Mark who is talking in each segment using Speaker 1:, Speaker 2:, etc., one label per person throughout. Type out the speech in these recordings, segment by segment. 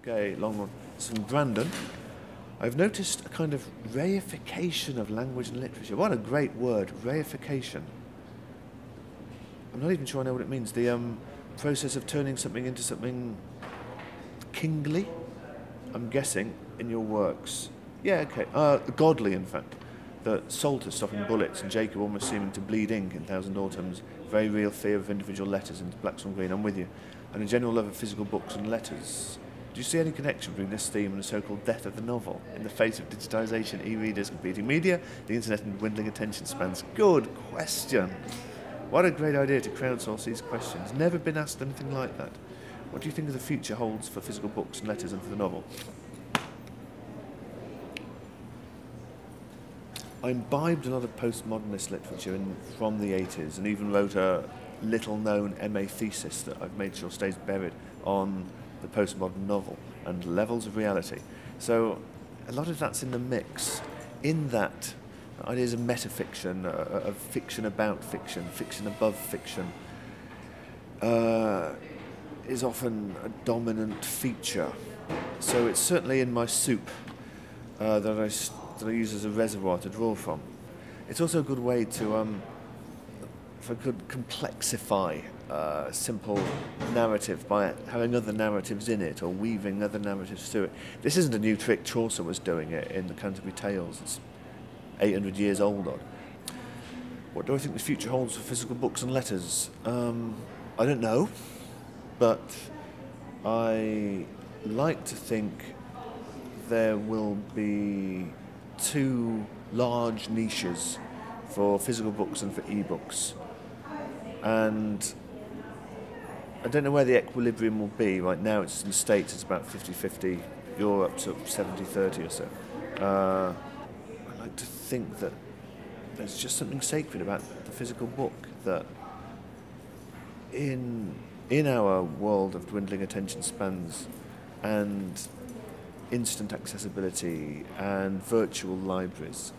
Speaker 1: Okay, long from Brandon. I've noticed a kind of reification of language and literature. What a great word, reification. I'm not even sure I know what it means. The process of turning something into something kingly, I'm guessing, in your works. Yeah, okay. Godly, in fact. The Salter stopping bullets and Jacob almost seeming to bleed ink in Thousand Autumns. Very real fear of individual letters into Blacks on Green. I'm with you. And a general love of physical books and letters. Do you see any connection between this theme and the so-called death of the novel in the face of digitisation, e-readers, competing media, the internet and dwindling attention spans? Good question. What a great idea to crowdsource these questions. Never been asked anything like that. What do you think of the future holds for physical books and letters and for the novel? I imbibed a lot of postmodernist literature from the 80s and even wrote a little-known MA thesis that I've made sure stays buried on the postmodern novel and levels of reality. So a lot of that's in the mix. In that, ideas of metafiction, of fiction about fiction, fiction above fiction, is often a dominant feature. So it's certainly in my soup that I use as a reservoir to draw from. It's also a good way to, if I could complexify simple narrative by having other narratives in it or weaving other narratives through it. This isn't a new trick. Chaucer was doing it in the Canterbury Tales. It's 800 years old. What do I think the future holds for physical books and letters? I don't know, but I like to think there will be two large niches for physical books and for e-books. And I don't know where the equilibrium will be. Right now it's in the States, it's about 50-50, Europe's up 70-30 or so. I like to think that there's just something sacred about the physical book, that in our world of dwindling attention spans and instant accessibility and virtual libraries,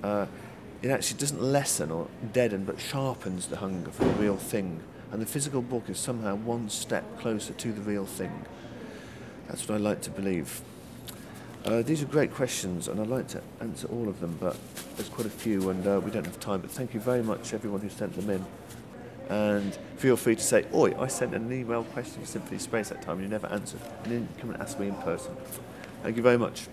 Speaker 1: it actually doesn't lessen or deaden but sharpens the hunger for the real thing, and the physical book is somehow one step closer to the real thing. That's what I like to believe. These are great questions and I'd like to answer all of them, but there's quite a few and we don't have time, but thank you very much everyone who sent them in. And feel free to say, oi, I sent an email question to Symphony Space that time and you never answered, and then come and ask me in person. Thank you very much.